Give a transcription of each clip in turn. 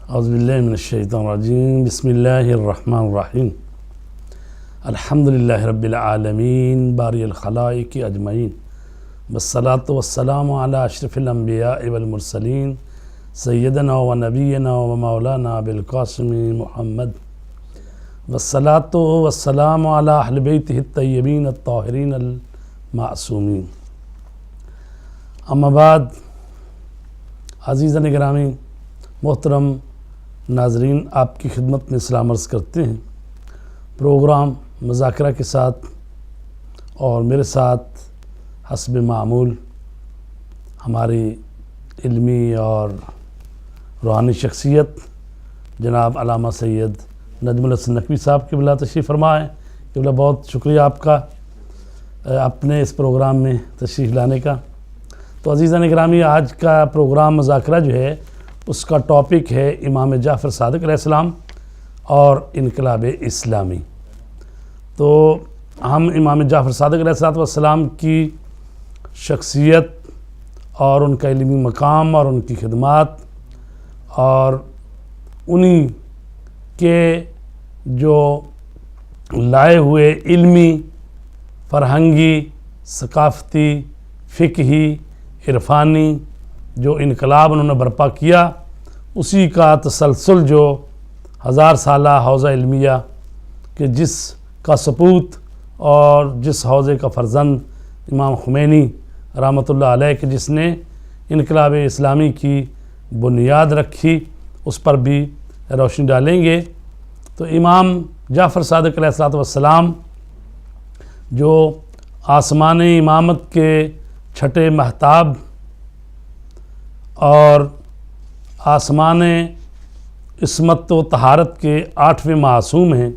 اعوذ باللہ من الشیطان الرجیم بسم اللہ الرحمن الرحیم الحمدللہ رب العالمین باری الخلائق اجمعین والصلاة والسلام علی اشرف الانبیاء والمرسلین سیدنا و نبینا و مولانا ابوالقاسم محمد والصلاة والسلام علی اہل بیتہ الطیبین الطاہرین المعصومین. اما بعد، عزیزان گرامی محترم ناظرین، آپ کی خدمت میں سلام عرض کرتے ہیں. پروگرام مذاکرہ کے ساتھ اور میرے ساتھ حسب معمول ہماری علمی اور روحانی شخصیت جناب علامہ سید نجم الحسن نقوی صاحب قبلہ تشریف فرما ہے. قبلہ بہت شکریہ آپ کا اپنے اس پروگرام میں تشریف لانے کا. تو عزیزان گرامی، آج کا پروگرام مذاکرہ جو ہے اس کا ٹاپک ہے امام جعفر صادق علیہ السلام اور انقلاب اسلامی. تو ہم امام جعفر صادق علیہ السلام کی شخصیت اور ان کا علمی مقام اور ان کی خدمات اور انہی کے جو لائے ہوئے علمی، فرہنگی، ثقافتی، فقہی، عرفانی جو انقلاب انہوں نے برپا کیا، اسی کا تسلسل جو 1000 سالہ حوزہ علمیہ کہ جس کا سپوت اور جس حوزے کا فرزند امام خمینی رحمۃ اللہ علیہ کہ جس نے انقلاب اسلامی کی بنیاد رکھی، اس پر بھی روشنی ڈالیں گے. تو امام جعفر صادق علیہ السلام جو آسمان امامت کے چھٹے مہتاب اور آسمان عصمت و طہارت کے 8ویں معصوم ہیں.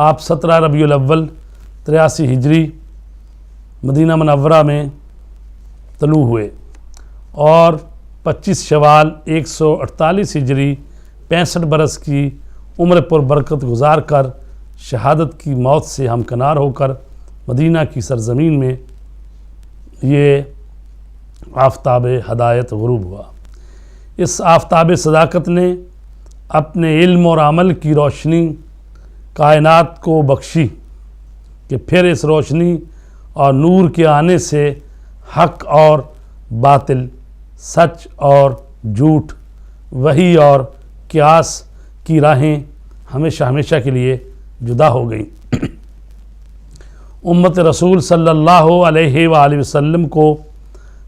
آپ 17 ربیع الاول 83 ہجری مدینہ منورہ میں طلوع ہوئے اور 25 شوال 148 ہجری 65 برس کی عمر پر برکت گزار کر شہادت کی موت سے ہمکنار ہو کر مدینہ کی سرزمین میں یہ آفتاب ہدایت غروب ہوا. اس آفتاب صداقت نے اپنے علم اور عمل کی روشنی کائنات کو بخشی کہ پھر اس روشنی اور نور کے آنے سے حق اور باطل، سچ اور جھوٹ، وحی اور قیاس کی راہیں ہمیشہ ہمیشہ کے لیے جدا ہو گئیں. امت رسول صلی اللہ علیہ وآلہ وسلم کو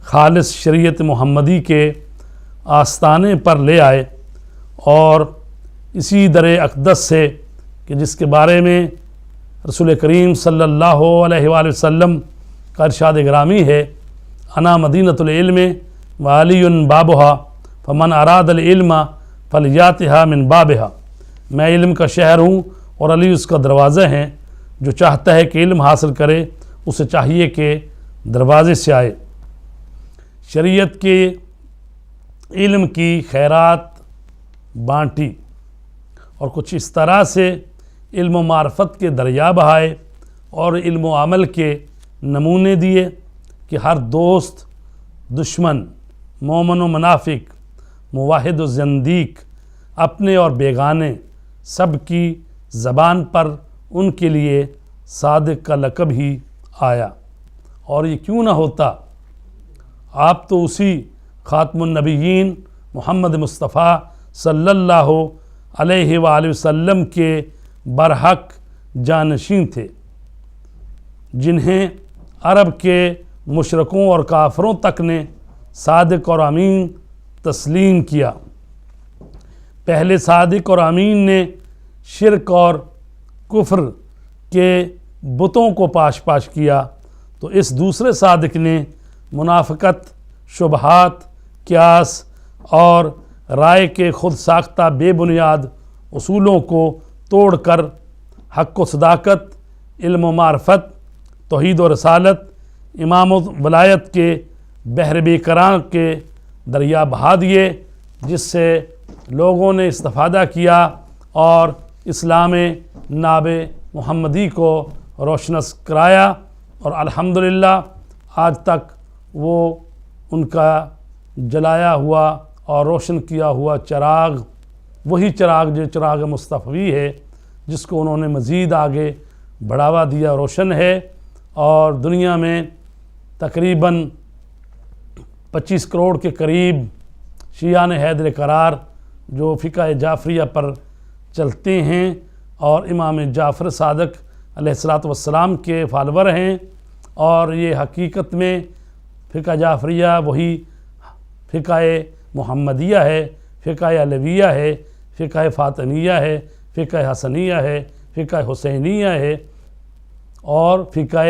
خالص شریعت محمدی کے آستانے پر لے آئے اور اسی در اقدس سے کہ جس کے بارے میں رسول کریم صلی اللہ علیہ وآلہ وسلم کا ارشاد گرامی ہے: انا مدینۃ العلم وعلی بابہا فمن اراد العلم فلیاتھا من بابہا. میں علم کا شہر ہوں اور علی اس کا دروازہ ہیں. جو چاہتا ہے کہ علم حاصل کرے اسے چاہیے کہ دروازے سے آئے. شریعت کے علم کی خیرات بانٹی اور کچھ اس طرح سے علم و معرفت کے دریا بہائے اور علم و عمل کے نمونے دیے کہ ہر دوست، دشمن، مومن و منافق، موحد و زندیق، اپنے اور بیگانے، سب کی زبان پر ان کے لیے صادق کا لقب ہی آیا. اور یہ کیوں نہ ہوتا، آپ تو اسی خاتم النبیین محمد مصطفیٰ صلی اللہ علیہ وآلہ وسلم کے برحق جانشین تھے جنہیں عرب کے مشرکوں اور کافروں تک نے صادق اور امین تسلیم کیا. پہلے صادق اور امین نے شرک اور کفر کے بتوں کو پاش پاش کیا، تو اس دوسرے صادق نے منافقت، شبہات، قیاس اور رائے کے خود ساختہ بے بنیاد اصولوں کو توڑ کر حق و صداقت، علم و معرفت، توحید و رسالت، امام و ولایت کے بحر بے کراں کے دریا بہا دیے، جس سے لوگوں نے استفادہ کیا اور اسلام ناب محمدی کو روشنس کرایا. اور الحمدللہ آج تک وہ ان کا جلایا ہوا اور روشن کیا ہوا چراغ وہی چراغ جو چراغ مصطفی ہے، جس کو انہوں نے مزید آگے بڑھاوا دیا، روشن ہے، اور دنیا میں تقریباً 25 کروڑ کے قریب شیعان حیدر قرار جو فقہ جعفریہ پر چلتے ہیں اور امام جعفر صادق علیہ الصلاۃ والسلام کے فالور ہیں، اور یہ حقیقت میں فقہ جعفریہ وہی فقہ محمدیہ ہے، فقہ علویہ ہے، فقہ فاطمیہ ہے، فقہ حسنیہ ہے، فقہ حسینیہ ہے، اور فقہ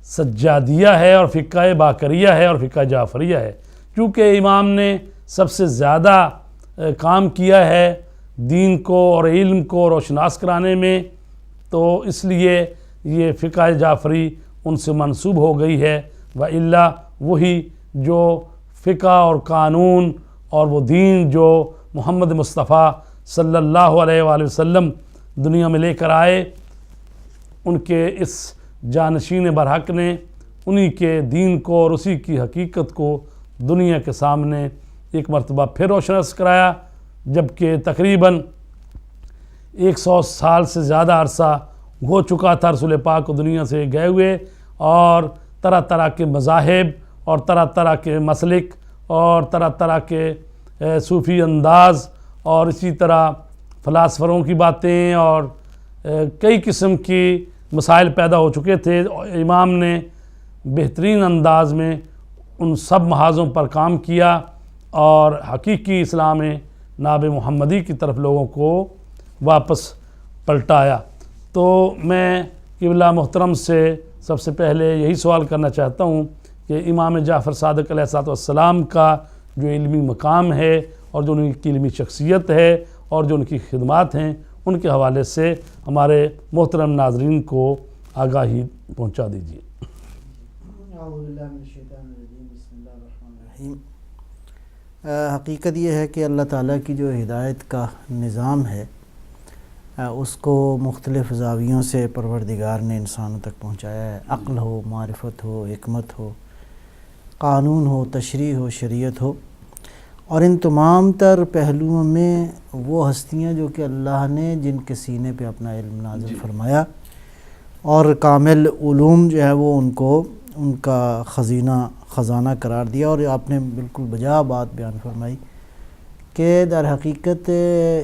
سجادیہ ہے، اور فقہ باقریہ ہے، اور فقہ جعفریہ ہے۔ چونکہ امام نے سب سے زیادہ کام کیا ہے دین کو اور علم کو روشناس کرانے میں، تو اس لیے یہ فقہ جعفری ان سے منسوب ہو گئی ہے، وإلا وہی جو فقہ اور قانون اور وہ دین جو محمد مصطفیٰ صلی اللہ علیہ وآلہ وسلم دنیا میں لے کر آئے، ان کے اس جانشین برحق نے انہی کے دین کو اور اسی کی حقیقت کو دنیا کے سامنے ایک مرتبہ پھر روشناس کرایا، جبکہ تقریباً 100 سال سے زیادہ عرصہ ہو چکا تھا رسول پاک کو دنیا سے گئے ہوئے، اور طرح طرح کے مذاہب اور طرح طرح کے مسلک اور طرح طرح کے صوفی انداز اور اسی طرح فلاسفروں کی باتیں اور کئی قسم کی مسائل پیدا ہو چکے تھے۔ امام نے بہترین انداز میں ان سب محاذوں پر کام کیا اور حقیقی اسلام ناب محمدی کی طرف لوگوں کو واپس پلٹایا۔ تو میں قبلہ محترم سے سب سے پہلے یہی سوال کرنا چاہتا ہوں کہ امام جعفر صادق علیہ السلام کا جو علمی مقام ہے اور جو ان کی علمی شخصیت ہے اور جو ان کی خدمات ہیں، ان کے حوالے سے ہمارے محترم ناظرین کو آگاہی پہنچا دیجیے۔ حقیقت یہ ہے کہ اللہ تعالیٰ کی جو ہدایت کا نظام ہے اس کو مختلف زاویوں سے پروردگار نے انسانوں تک پہنچایا ہے۔ عقل ہو، معرفت ہو، حکمت ہو، قانون ہو، تشریع ہو، شریعت ہو، اور ان تمام تر پہلوؤں میں وہ ہستیاں جو کہ اللہ نے جن کے سینے پہ اپنا علم نازل فرمایا، اور کامل علوم جو ہے وہ ان کا خزانہ قرار دیا۔ اور آپ نے بالکل بجا بات بیان فرمائی کہ در حقیقت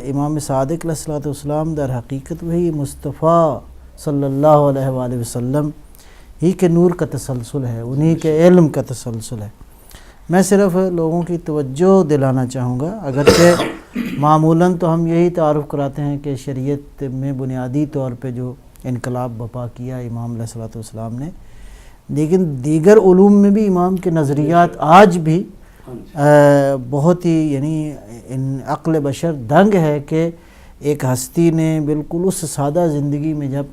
امام صادق علیہ السلام در حقیقت وہی مصطفیٰ صلی اللہ علیہ وآلہ وسلم ہی کے نور کا تسلسل ہے، انہی کے علم کا تسلسل ہے۔ میں صرف لوگوں کی توجہ دلانا چاہوں گا، اگرچہ معمولاً تو ہم یہی تعارف کراتے ہیں کہ شریعت میں بنیادی طور پہ جو انقلاب برپا کیا امام علیہ السلام نے، لیکن دیگر علوم میں بھی امام کے نظریات آج بھی بہت ہی یعنی عقل بشر دنگ ہے کہ ایک ہستی نے بالکل اس سادہ زندگی میں جب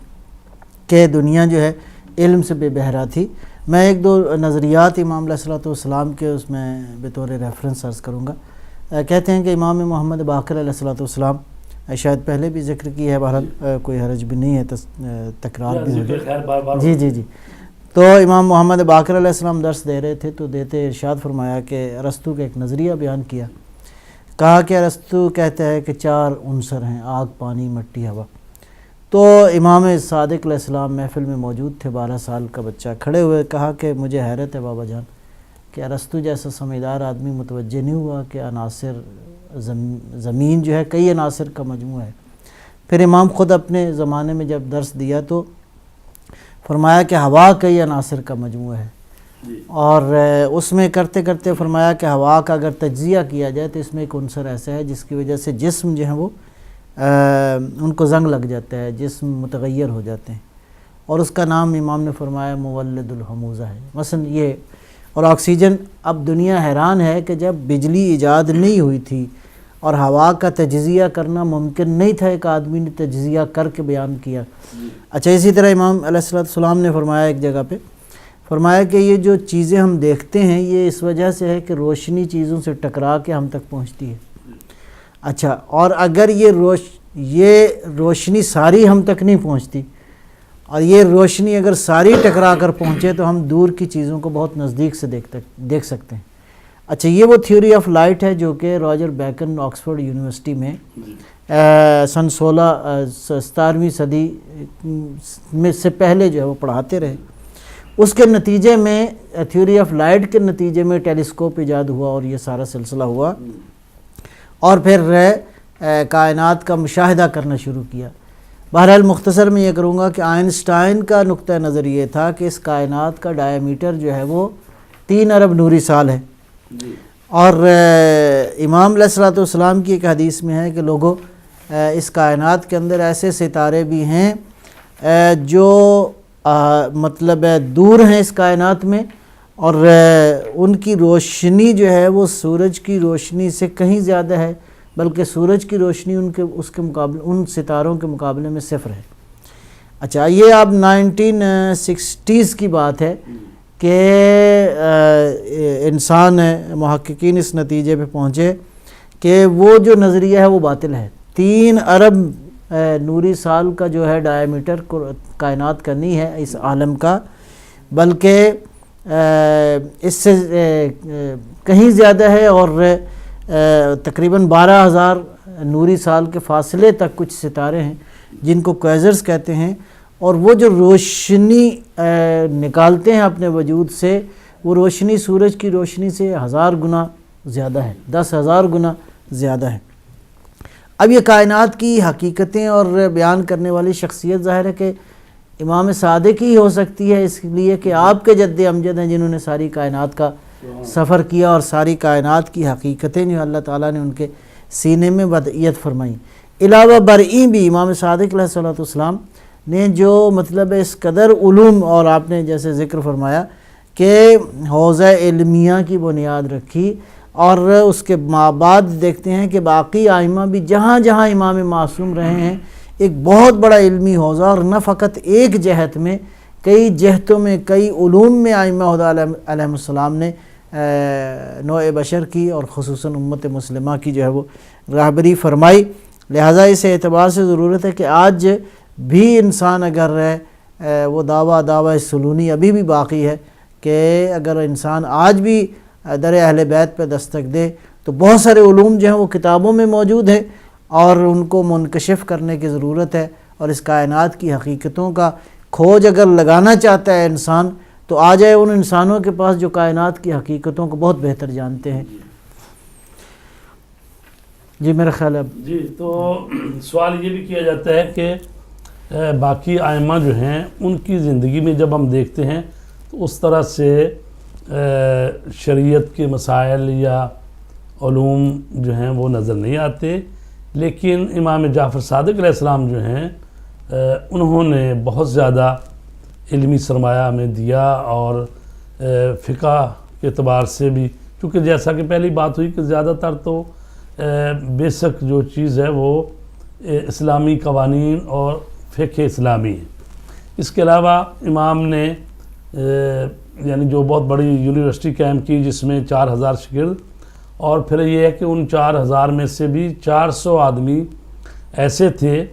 کہ دنیا جو ہے علم سے بے بہرا تھی، میں ایک دو نظریات امام علیہ السلام کے اس میں بطور ریفرنس عرض کروں گا۔ کہتے ہیں کہ امام محمد باقر علیہ السلام، شاید پہلے بھی ذکر کی ہے، بہرحال کوئی حرج بھی نہیں ہے، تکرار بھی ہو جائے۔ جی تو امام محمد باقر علیہ السلام درس دے رہے تھے تو دیتے ارشاد فرمایا کہ ارسطو کا ایک نظریہ بیان کیا، کہا کہ ارسطو کہتا ہے کہ 4 عنصر ہیں، آگ، پانی، مٹی، ہوا۔ تو امام صادق علیہ السلام محفل میں موجود تھے، 12 سال کا بچہ، کھڑے ہوئے کہا کہ مجھے حیرت ہے بابا جان کہ ارسطو جیسا سمجھدار آدمی متوجہ نہیں ہوا کہ عناصر زمین جو ہے کئی عناصر کا مجموعہ ہے۔ پھر امام خود اپنے زمانے میں جب درس دیا تو فرمایا کہ ہوا کئی عناصر کا مجموعہ ہے، اور اس میں کرتے کرتے فرمایا کہ ہوا کا اگر تجزیہ کیا جائے تو اس میں ایک عنصر ایسا ہے جس کی وجہ سے جسم جو ہیں وہ ان کو زنگ لگ جاتا ہے، جسم متغیر ہو جاتے ہیں، اور اس کا نام امام نے فرمایا مولد الحموزہ ہے۔ مثلا یہ اور آکسیجن، اب دنیا حیران ہے کہ جب بجلی ایجاد نہیں ہوئی تھی اور ہوا کا تجزیہ کرنا ممکن نہیں تھا، ایک آدمی نے تجزیہ کر کے بیان کیا۔ اچھا، اسی طرح امام علیہ السلام نے فرمایا ایک جگہ پہ، فرمایا کہ یہ جو چیزیں ہم دیکھتے ہیں یہ اس وجہ سے ہے کہ روشنی چیزوں سے ٹکرا کے ہم تک پہنچتی ہے۔ اچھا، اور اگر یہ روشنی ساری ہم تک نہیں پہنچتی، اور یہ روشنی اگر ساری ٹکرا کر پہنچے تو ہم دور کی چیزوں کو بہت نزدیک سے دیکھ سکتے ہیں۔ اچھا یہ وہ تھیوری آف لائٹ ہے جو کہ راجر بیکن آکسفورڈ یونیورسٹی میں سن 17ویں صدی میں سے پہلے جو ہے وہ پڑھاتے رہے. اس کے نتیجے میں تھیوری آف لائٹ کے نتیجے میں ٹیلیسکوپ ایجاد ہوا اور یہ سارا سلسلہ ہوا اور پھر کائنات کا مشاہدہ کرنا شروع کیا. بہرحال مختصر میں یہ کروں گا کہ آئنسٹائن کا نقطہ نظر یہ تھا کہ اس کائنات کا ڈایا میٹر جو ہے وہ 3 ارب نوری سال ہے. اور امام علیہ الصلوۃ والسلام کی ایک حدیث میں ہے کہ لوگوں اس کائنات کے اندر ایسے ستارے بھی ہیں جو مطلب دور ہیں اس کائنات میں اور ان کی روشنی جو ہے وہ سورج کی روشنی سے کہیں زیادہ ہے، بلکہ سورج کی روشنی اس کے مقابلے ان ستاروں کے مقابلے میں صفر ہے. اچھا یہ اب 1960s کی بات ہے کہ انسان محققین اس نتیجے پہ پہنچے کہ وہ جو نظریہ ہے وہ باطل ہے. 3 ارب نوری سال کا جو ہے ڈایا میٹر کائنات کا نہیں ہے اس عالم کا، بلکہ اس سے کہیں زیادہ ہے اور تقریباً 12,000 نوری سال کے فاصلے تک کچھ ستارے ہیں جن کو کویزرز کہتے ہیں، اور وہ جو روشنی نکالتے ہیں اپنے وجود سے وہ روشنی سورج کی روشنی سے 1000 گنا زیادہ ہے، 10,000 گنا زیادہ ہے. اب یہ کائنات کی حقیقتیں اور بیان کرنے والی شخصیت ظاہر ہے کہ امام صادق ہی ہو سکتی ہے، اس لیے کہ آپ کے جد امجد ہیں جنہوں نے ساری کائنات کا سفر کیا اور ساری کائنات کی حقیقتیں جو اللہ تعالیٰ نے ان کے سینے میں وضعیت فرمائیں. علاوہ برئیں بھی امام صادق علیہ السلام نے جو مطلب اس قدر علوم اور آپ نے جیسے ذکر فرمایا کہ حوزہ علمیہ کی بنیاد رکھی، اور اس کے بعد دیکھتے ہیں کہ باقی ائمہ بھی جہاں جہاں امام معصوم رہے ہیں ایک بہت بڑا علمی حوزہ، اور نہ فقط ایک جہت میں، کئی جہتوں میں، کئی علوم میں ائمہ خدا علیہ السلام نے نوع بشر کی اور خصوصاً امت مسلمہ کی جو ہے وہ رہبری فرمائی. لہٰذا اس اعتبار سے ضرورت ہے کہ آج بھی انسان اگر وہ دعویٰ سلونی ابھی بھی باقی ہے کہ اگر انسان آج بھی در اہل بیت پہ دستک دے تو بہت سارے علوم جو ہیں وہ کتابوں میں موجود ہیں اور ان کو منکشف کرنے کی ضرورت ہے. اور اس کائنات کی حقیقتوں کا کھوج اگر لگانا چاہتا ہے انسان تو آ جائے ان انسانوں کے پاس جو کائنات کی حقیقتوں کو بہت بہتر جانتے ہیں. جی میرا خیال ہے. جی تو سوال یہ بھی کیا جاتا ہے کہ باقی ائمہ جو ہیں ان کی زندگی میں جب ہم دیکھتے ہیں تو اس طرح سے شریعت کے مسائل یا علوم جو ہیں وہ نظر نہیں آتے، لیکن امام جعفر صادق علیہ السلام جو ہیں انہوں نے بہت زیادہ علمی سرمایہ ہمیں دیا، اور فقہ کے اعتبار سے بھی، چونکہ جیسا کہ پہلی بات ہوئی کہ زیادہ تر تو بیسک جو چیز ہے وہ اسلامی قوانین اور فقہ اسلامی ہے. اس کے علاوہ امام نے یعنی جو بہت بڑی یونیورسٹی قائم کی جس میں 4000 شاگرد، اور پھر یہ ہے کہ ان 4000 میں سے بھی 400 آدمی ایسے تھے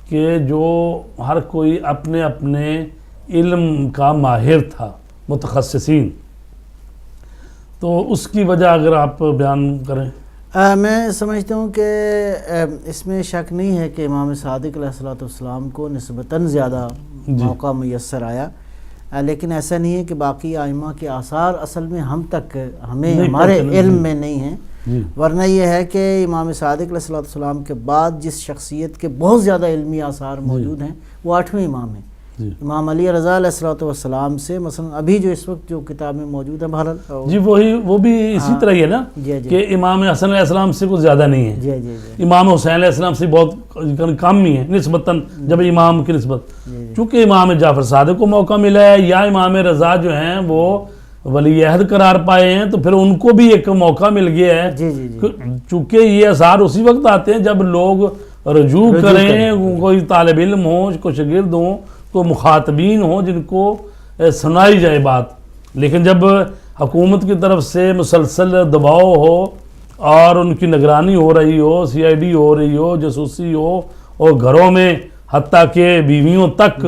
کہ جو ہر کوئی اپنے اپنے علم کا ماہر تھا، متخصصین. تو اس کی وجہ اگر آپ بیان کریں. میں سمجھتا ہوں کہ اس میں شک نہیں ہے کہ امام صادق علیہ السلام کو نسبتاً زیادہ موقع میسر آیا، لیکن ایسا نہیں ہے کہ باقی ائمہ کے آثار اصل میں ہمیں ہمارے علم میں نہیں ہیں. ورنہ یہ ہے کہ امام صادق علیہ السلام کے بعد جس شخصیت کے بہت زیادہ علمی آثار موجود ہیں وہ 8ویں امام ہیں. امام علی رضا علیہ السلام سے مثلا ابھی جو اس وقت جو کتاب میں موجود ہے بہرحال جی وہ بھی اسی طرح ہی ہے نا کہ امام حسن علیہ السلام سے کچھ زیادہ نہیں ہے. امام حسین علیہ السلام سے بہت کم ہی ہے نسبتاً، جب امام کی نسبت. چونکہ امام جعفر صادق کو موقع ملا ہے یا امام رضا جو ہیں وہ ولی عہد قرار پائے ہیں تو پھر ان کو بھی ایک موقع مل گیا ہے. چونکہ یہ اثار اسی وقت آتے ہیں جب لوگ رجوع کریں، کوئی طالب علم ہو، کوئی شاگرد ہوں، کوئی مخاطبین ہوں جن کو سنائی جائے بات. لیکن جب حکومت کی طرف سے مسلسل دباؤ ہو اور ان کی نگرانی ہو رہی ہو، CID ہو رہی ہو، جاسوسی ہو، اور گھروں میں حتیٰ کہ بیویوں تک،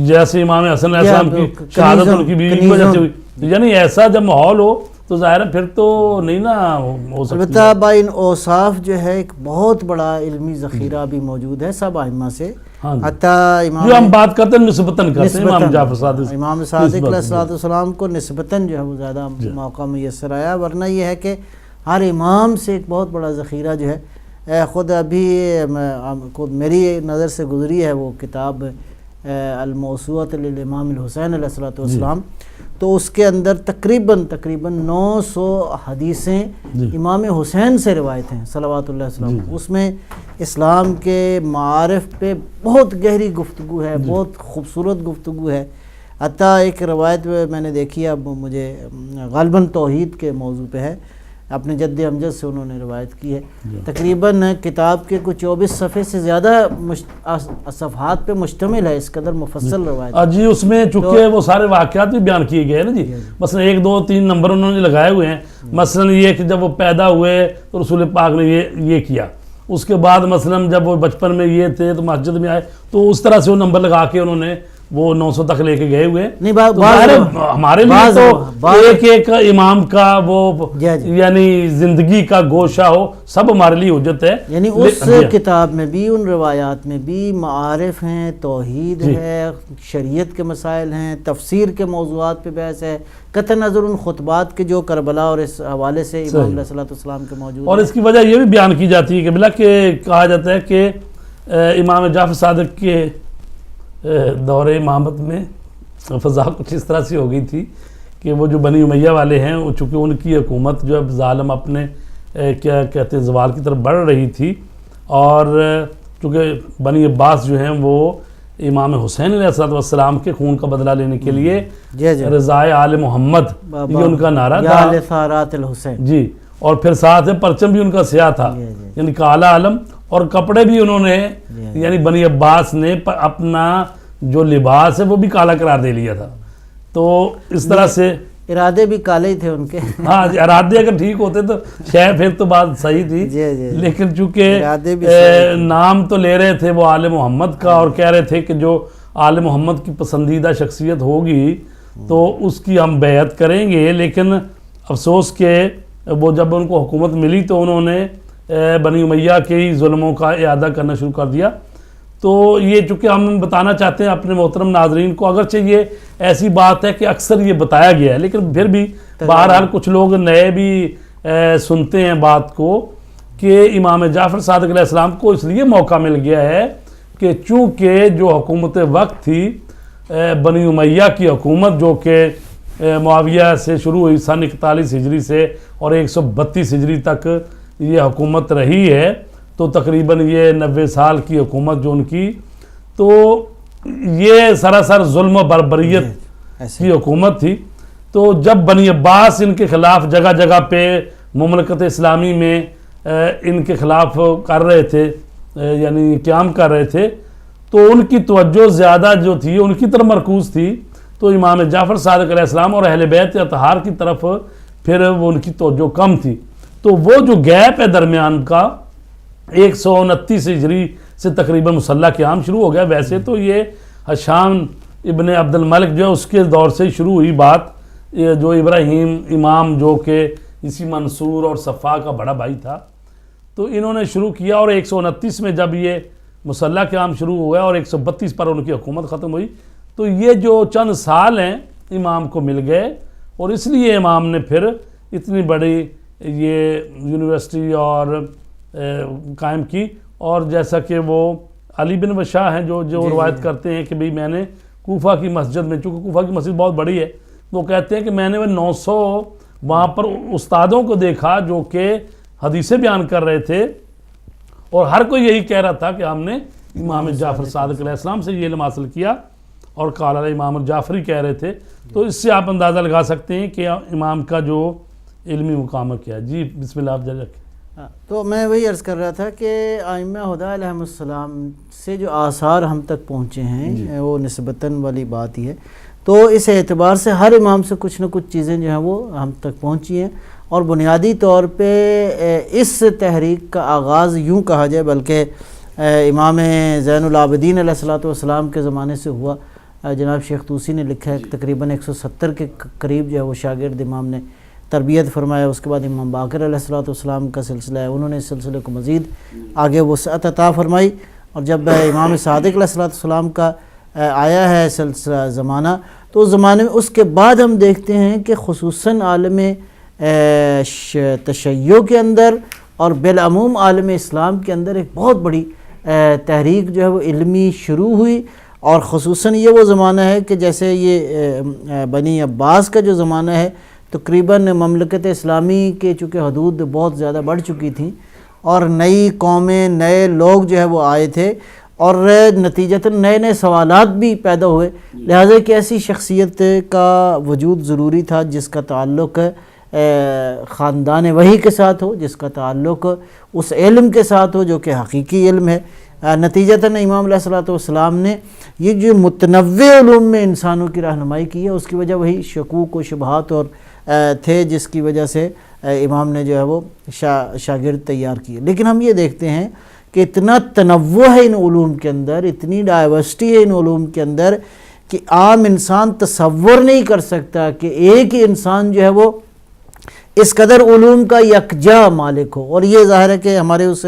جیسے امام حسن علیہ السلام کی شہادت ان کی بیوی کی وجہ سے ہوئی، یعنی ایسا جب ماحول ہو تو ظاہر ہے پھر تو نہیں نا ہو سکتا. البتہ با ان اوصاف جو ہے ایک بہت بڑا علمی ذخیرہ بھی موجود ہے سب ائمہ سے. حتیٰ امام جو ہم بات کرتے ہیں نسبتاً کرتے ہیں امام جعفر صادق، امام صادق علیہ السلام کو نسبتاً جو ہے وہ زیادہ موقع میسر آیا، ورنہ یہ ہے کہ ہر امام سے ایک بہت بڑا ذخیرہ جو ہے. خود ابھی خود میری نظر سے گزری ہے وہ کتاب الموسوعۃ للامام الحسین علیہ السلام، تو اس کے اندر تقریباً 900 حدیثیں امام حسین سے روایت ہیں صلوات اللہ وسلم. اس میں اسلام کے معارف پہ بہت گہری گفتگو ہے، بہت خوبصورت گفتگو ہے. حتیٰ ایک روایت میں نے دیکھی، اب مجھے غالباً توحید کے موضوع پہ ہے، اپنے جد امجد سے انہوں نے روایت کی ہے. تقریباً کتاب کے کچھ 24 صفحے سے زیادہ صفحات پہ مشتمل ہے، اس قدر مفصل روایت. جی اس میں چونکہ وہ سارے واقعات بھی بیان کیے گئے ہیں نا جی. مثلا 1 2 3 نمبر انہوں نے لگائے ہوئے ہیں. مثلا یہ کہ جب وہ پیدا ہوئے تو رسول پاک نے یہ کیا، اس کے بعد مثلا جب وہ بچپن میں یہ تھے تو مسجد میں آئے، تو اس طرح سے وہ نمبر لگا کے انہوں نے وہ 900 تک لے کے گئے ہوئے. ہمارے لیے تو ایک ایک امام کا وہ یعنی زندگی کا گوشہ ہو، سب ہمارے لیے حجت ہے. یعنی اس کتاب میں بھی، ان روایات میں بھی معارف ہیں، توحید ہے، شریعت کے مسائل ہیں، تفسیر کے موضوعات پہ بحث ہے، قطع نظر ان خطبات کے جو کربلا اور اس حوالے سے امام علیہ السلام کے موجود. اور اس کی وجہ یہ بھی بیان کی جاتی ہے کہ بلا کہ کہا جاتا ہے کہ امام جعفر صادق کے دور امامت میں فضا کچھ اس طرح سے ہو گئی تھی کہ وہ جو بنی امیہ والے ہیں، وہ چونکہ ان کی حکومت جو اب ظالم اپنے کیا کہتے ہیں زوال کی طرف بڑھ رہی تھی، اور چونکہ بنی عباس جو ہیں وہ امام حسین علیہ السلام کے خون کا بدلہ لینے کے لیے رضائے آل محمد یہ ان کا نارہ تھا جی. اور پھر ساتھ پرچم بھی ان کا سیاہ تھا، یعنی کالا علم، اور کپڑے بھی انہوں نے یعنی بنی عباس نے اپنا جو لباس ہے وہ بھی کالا قرار دے لیا تھا. تو اس طرح سے ارادے بھی کالے ہی تھے ان کے. ہاں ارادے اگر ٹھیک ہوتے تو شاید پھر تو بات صحیح تھی، لیکن چونکہ نام تو لے رہے تھے وہ آل محمد کا، اور کہہ رہے تھے کہ جو آل محمد کی پسندیدہ شخصیت ہوگی تو اس کی ہم بیعت کریں گے. لیکن افسوس کہ وہ جب ان کو حکومت ملی تو انہوں نے بنی امیہ کے ہی ظلموں کا اعادہ کرنا شروع کر دیا. تو یہ چونکہ ہم بتانا چاہتے ہیں اپنے محترم ناظرین کو، اگرچہ یہ ایسی بات ہے کہ اکثر یہ بتایا گیا ہے، لیکن پھر بھی بہرحال کچھ لوگ نئے بھی سنتے ہیں بات کو، کہ امام جعفر صادق علیہ السلام کو اس لیے موقع مل گیا ہے کہ چونکہ جو حکومت وقت تھی بنی امیہ کی حکومت، جو کہ معاویہ سے شروع ہوئی سن 41 ہجری سے اور 132 ہجری تک یہ حکومت رہی ہے، تو تقریباً یہ 90 سال کی حکومت جو ان کی، تو یہ سراسر ظلم و بربریت کی حکومت تھی. تو جب بنی عباس ان کے خلاف جگہ جگہ پہ مملکت اسلامی میں ان کے خلاف کر رہے تھے، یعنی قیام کر رہے تھے، تو ان کی توجہ زیادہ جو تھی ان کی طرف مرکوز تھی. تو امام جعفر صادق علیہ السلام اور اہل بیت اطہار کی طرف پھر وہ ان کی توجہ کم تھی. تو وہ جو گیپ ہے درمیان کا 129 ہجری سے تقریباً مسلح قیام شروع ہو گیا. ویسے تو یہ ہشام ابن عبد الملک جو ہے اس کے دور سے شروع ہوئی بات، جو ابراہیم امام جو کہ اسی منصور اور صفا کا بڑا بھائی تھا، تو انہوں نے شروع کیا. اور 129 میں جب یہ مسلح قیام شروع ہوا اور 132 پر ان کی حکومت ختم ہوئی، تو یہ جو چند سال ہیں امام کو مل گئے، اور اس لیے امام نے پھر اتنی بڑی یہ یونیورسٹی اور قائم کی. اور جیسا کہ وہ علی بن وشاہ ہیں جو روایت کرتے ہیں کہ بھئی میں نے کوفہ کی مسجد میں، چونکہ کوفہ کی مسجد بہت بڑی ہے، وہ کہتے ہیں کہ میں نے وہ 900 وہاں پر استادوں کو دیکھا جو کہ حدیثیں بیان کر رہے تھے، اور ہر کوئی یہی کہہ رہا تھا کہ ہم نے امام جعفر صادق علیہ السلام سے یہ علم حاصل کیا، اور قال امام الجعفری کہہ رہے تھے. تو اس سے آپ اندازہ لگا سکتے ہیں کہ امام کا جو علمی مقام کیا. جی بسم اللہ آپ جاری رکھیں. تو میں وہی عرض کر رہا تھا کہ ائمہ ہدیٰ علیہ السلام سے جو آثار ہم تک پہنچے ہیں وہ نسبتاً والی بات ہی ہے. تو اس اعتبار سے ہر امام سے کچھ نہ کچھ چیزیں جو ہیں وہ ہم تک پہنچی ہیں. اور بنیادی طور پہ اس تحریک کا آغاز یوں کہا جائے بلکہ امام زین العابدین علیہ السلام کے زمانے سے ہوا. جناب شیخ طوسی نے لکھا ہے تقریباً 170 کے قریب جو ہے وہ شاگرد امام نے تربیت فرمایا. اس کے بعد امام باقر علیہ السلام کا سلسلہ ہے, انہوں نے اس سلسلے کو مزید آگے وسعت عطا فرمائی. اور جب امام صادق علیہ السلام کا آیا ہے سلسلہ زمانہ, تو اس زمانے میں اس کے بعد ہم دیکھتے ہیں کہ خصوصاً عالم تشیع کے اندر اور بالعموم عالم اسلام کے اندر ایک بہت بڑی تحریک جو ہے وہ علمی شروع ہوئی. اور خصوصاً یہ وہ زمانہ ہے کہ جیسے یہ بنی عباس کا جو زمانہ ہے, تقریباً مملکت اسلامی کے چونکہ حدود بہت زیادہ بڑھ چکی تھیں اور نئی قومیں, نئے لوگ جو ہے وہ آئے تھے, اور نتیجتاً نئے نئے سوالات بھی پیدا ہوئے. لہٰذا کہ ایسی شخصیت کا وجود ضروری تھا جس کا تعلق خاندان وحی کے ساتھ ہو, جس کا تعلق اس علم کے ساتھ ہو جو کہ حقیقی علم ہے. نتیجتاً امام علیہ السلام نے یہ جو متنوع علوم میں انسانوں کی رہنمائی کی ہے, اس کی وجہ وہی شکوک و شبہات اور تھے جس کی وجہ سے امام نے جو ہے وہ شاگرد تیار کیے. لیکن ہم یہ دیکھتے ہیں کہ اتنا تنوع ہے ان علوم کے اندر, اتنی ڈائیورسٹی ہے ان علوم کے اندر کہ عام انسان تصور نہیں کر سکتا کہ ایک ہی انسان جو ہے وہ اس قدر علوم کا یکجا مالک ہو. اور یہ ظاہر ہے کہ ہمارے اس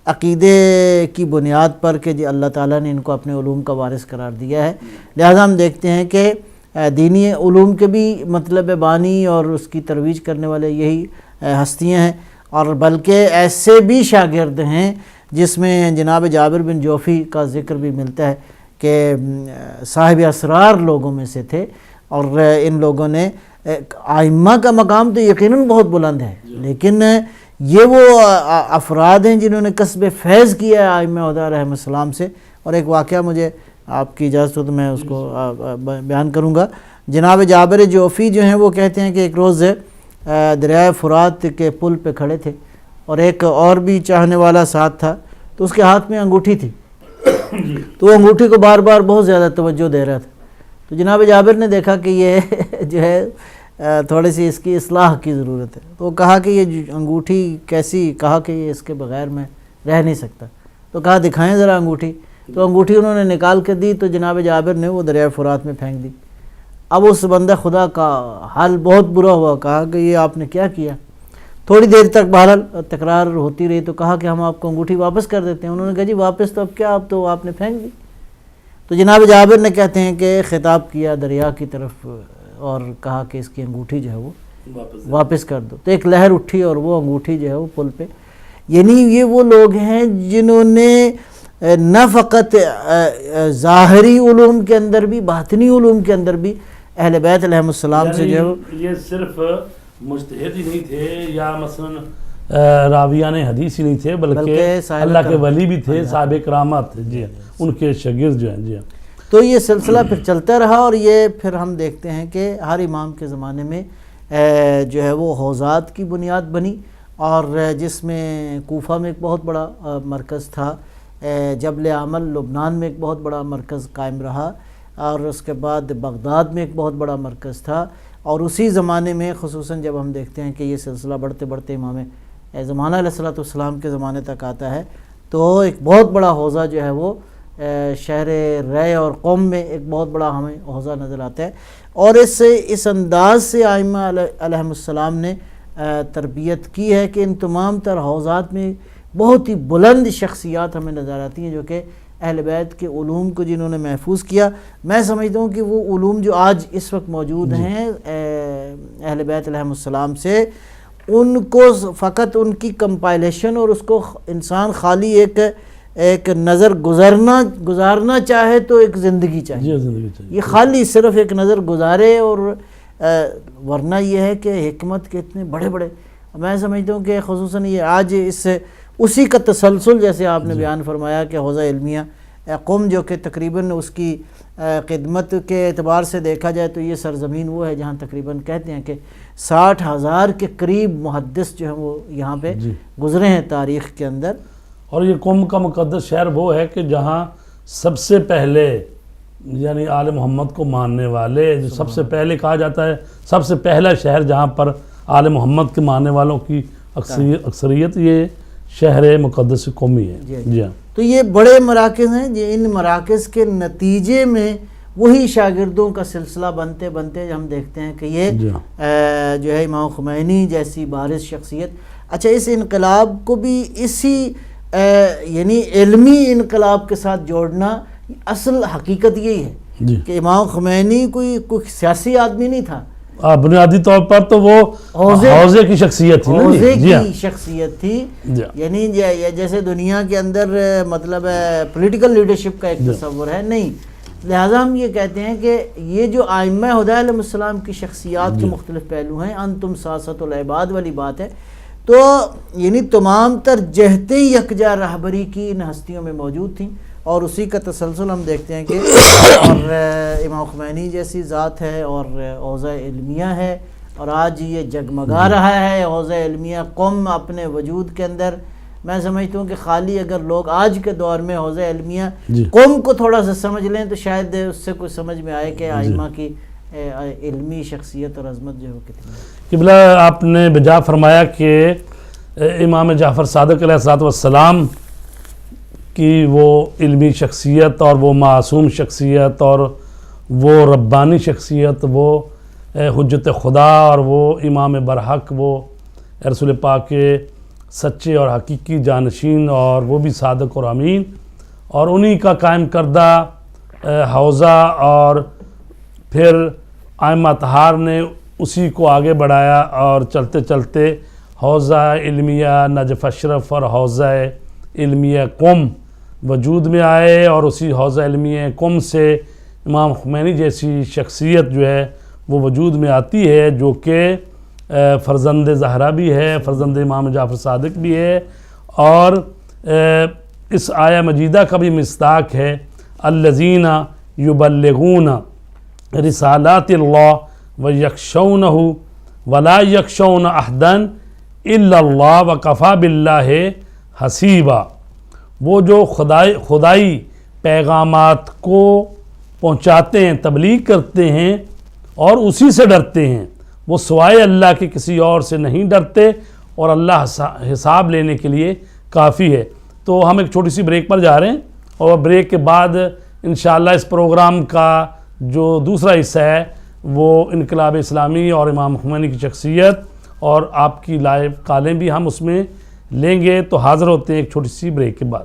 عقیدے کی بنیاد پر کہ جی اللہ تعالیٰ نے ان کو اپنے علوم کا وارث قرار دیا ہے, لہذا ہم دیکھتے ہیں کہ دینی علوم کے بھی مطلب بانی اور اس کی ترویج کرنے والے یہی ہستیاں ہیں. اور بلکہ ایسے بھی شاگرد ہیں جس میں جناب جابر بن جوفی کا ذکر بھی ملتا ہے کہ صاحب اسرار لوگوں میں سے تھے, اور ان لوگوں نے ائمہ کا مقام تو یقیناً بہت بلند ہے, لیکن یہ وہ افراد ہیں جنہوں نے کسب فیض کیا ہے ائمہ ہدیٰ علیہم السلام سے. اور ایک واقعہ مجھے آپ کی اجازت ہو تو میں اس کو بیان کروں گا. جناب جابر جوفی جو ہیں وہ کہتے ہیں کہ ایک روز دریائے فرات کے پل پہ کھڑے تھے اور ایک اور بھی چاہنے والا ساتھ تھا, تو اس کے ہاتھ میں انگوٹھی تھی, تو وہ انگوٹھی کو بار بار بہت زیادہ توجہ دے رہا تھا. تو جناب جابر نے دیکھا کہ یہ جو ہے تھوڑی سی اس کی اصلاح کی ضرورت ہے, تو کہا کہ یہ انگوٹھی کیسی, کہا کہ یہ اس کے بغیر میں رہ نہیں سکتا. تو کہا دکھائیں ذرا انگوٹھی. تو انگوٹھی انہوں نے نکال کے دی, تو جناب جابر نے وہ دریائے فرات میں پھینک دی. اب اس بندہ خدا کا حال بہت برا ہوا, کہا کہ یہ آپ نے کیا کیا. تھوڑی دیر تک بہرحال تکرار ہوتی رہی, تو کہا کہ ہم آپ کو انگوٹھی واپس کر دیتے ہیں. انہوں نے کہا جی واپس تو اب کیا, اب تو آپ نے پھینک دی. تو جناب جابر نے کہتے ہیں کہ خطاب کیا دریا کی طرف اور کہا کہ اس کی انگوٹھی جو ہے وہ واپس کر دو. تو ایک لہر اٹھی اور وہ انگوٹھی جو ہے وہ پل پہ, یعنی یہ وہ لوگ ہیں جنہوں نے نہ فقط ظاہری علوم کے اندر بھی باطنی علوم کے اندر بھی اہل بیت علیہم السلام سے جو ہے یہ صرف مجتہد ہی نہیں تھے یا مثلا راویان حدیث ہی نہیں تھے, بلکہ اللہ کے ولی بھی تھے, صحابہ کرامات تھے, جی ان کے شاگرد جو ہیں. جی تو یہ سلسلہ پھر چلتا رہا, اور یہ پھر ہم دیکھتے ہیں کہ ہر امام کے زمانے میں جو ہے وہ حوزات کی بنیاد بنی, اور جس میں کوفہ میں ایک بہت بڑا مرکز تھا, جبل عمل لبنان میں ایک بہت بڑا مرکز قائم رہا, اور اس کے بعد بغداد میں ایک بہت بڑا مرکز تھا. اور اسی زمانے میں خصوصاً جب ہم دیکھتے ہیں کہ یہ سلسلہ بڑھتے بڑھتے امام زمانہ علیہ السلام کے زمانے تک آتا ہے, تو ایک بہت بڑا حوزہ جو ہے وہ شہر رے اور قوم میں ایک بہت بڑا ہمیں حوزہ نظر آتا ہے. اور اس انداز سے ائمہ علیہم السلام نے تربیت کی ہے کہ ان تمام تر حوزات میں بہت ہی بلند شخصیات ہمیں نظر آتی ہیں جو کہ اہل بیت کے علوم کو جنہوں نے محفوظ کیا. میں سمجھتا ہوں کہ وہ علوم جو آج اس وقت موجود ہیں اہل بیت علیہم السلام سے, ان کو فقط ان کی کمپائلیشن اور اس کو انسان خالی ایک نظر گزارنا چاہے تو ایک زندگی چاہیے, یہ خالی صرف ایک نظر گزارے. اور ورنہ یہ ہے کہ حکمت کے اتنے بڑے بڑے, میں سمجھتا ہوں کہ خصوصاً یہ آج اسی کا تسلسل جیسے آپ نے بیان فرمایا کہ حوزہ علمیہ قوم جو کہ تقریباً اس کی خدمت کے اعتبار سے دیکھا جائے تو یہ سرزمین وہ ہے جہاں تقریباً کہتے ہیں کہ 60,000 کے قریب محدث جو ہیں وہ یہاں پہ گزرے ہیں تاریخ کے اندر. اور یہ قوم کا مقدس شہر وہ ہے کہ جہاں سب سے پہلے یعنی آل محمد کو ماننے والے, جو سب سے پہلے کہا جاتا ہے سب سے پہلا شہر جہاں پر آل محمد کے ماننے والوں کی اکثریت, یہ شہر مقدس قومی ہے. جی ہاں. تو یہ بڑے مراکز ہیں, ان مراکز کے نتیجے میں وہی شاگردوں کا سلسلہ بنتے بنتے ہم دیکھتے ہیں کہ یہ جو ہے امام خمینی جیسی بارز شخصیت. اچھا اس انقلاب کو بھی اسی یعنی علمی انقلاب کے ساتھ جوڑنا، اصل حقیقت یہی ہے کہ امام خمینی کوئی سیاسی آدمی نہیں تھا. بنیادی طور پر تو وہ حوزے کی شخصیت تھی، حوزے کی شخصیت تھی. یعنی جیسے دنیا کے اندر مطلب پولیٹیکل لیڈرشپ کا ایک تصور ہے، نہیں. لہٰذا ہم یہ کہتے ہیں کہ یہ جو ائمہ ہدیٰ علیہ السلام کی شخصیات کے مختلف پہلو ہیں، انتم ساسۃ العباد والی بات ہے، تو یعنی تمام تر جہتیں یکجا رہبری کی ان ہستیوں میں موجود تھیں، اور اسی کا تسلسل ہم دیکھتے ہیں کہ اور امام خمینی جیسی ذات ہے اور حوزہ علمیہ ہے، اور آج یہ جگمگا رہا ہے حوزہ علمیہ. قوم اپنے وجود کے اندر میں سمجھتا ہوں کہ خالی اگر لوگ آج کے دور میں حوزہ علمیہ قوم کو تھوڑا سا سمجھ لیں تو شاید اس سے کچھ سمجھ میں آئے کہ ائمہ کی علمی شخصیت اور عظمت جو ہے وہ کتنی ہے. قبلہ آپ نے بجا فرمایا کہ امام جعفر صادق علیہ السلام کی وہ علمی شخصیت اور وہ معصوم شخصیت اور وہ ربانی شخصیت، وہ حجت خدا اور وہ امام برحق، وہ رسول پاک کے سچے اور حقیقی جانشین اور وہ بھی صادق اور امین، اور انہی کا قائم کردہ حوزہ، اور پھر ائمہ اطہار نے اسی کو آگے بڑھایا اور چلتے چلتے حوزہ علمیہ نجف اشرف اور حوزہ علمیہ قم وجود میں آئے، اور اسی حوزہ علمیہ قم سے امام خمینی جیسی شخصیت جو ہے وہ وجود میں آتی ہے، جو کہ فرزند زہرا بھی ہے، فرزند امام جعفر صادق بھی ہے، اور اس آیہ مجیدہ کا بھی مصداق ہے الذین یبلغون رسالات اللہ ویخشونہ ولا یخشون احدا الا اللہ وکفی باللہ حسیبا. وہ جو خدائی پیغامات کو پہنچاتے ہیں، تبلیغ کرتے ہیں اور اسی سے ڈرتے ہیں، وہ سوائے اللہ کے کسی اور سے نہیں ڈرتے، اور اللہ حساب لینے کے لیے کافی ہے. تو ہم ایک چھوٹی سی بریک پر جا رہے ہیں، اور بریک کے بعد انشاءاللہ اس پروگرام کا جو دوسرا حصہ ہے وہ انقلاب اسلامی اور امام خمینی کی شخصیت اور آپ کی لائیو کالیں بھی ہم اس میں لیں گے. تو حاضر ہوتے ہیں ایک چھوٹی سی بریک کے بعد.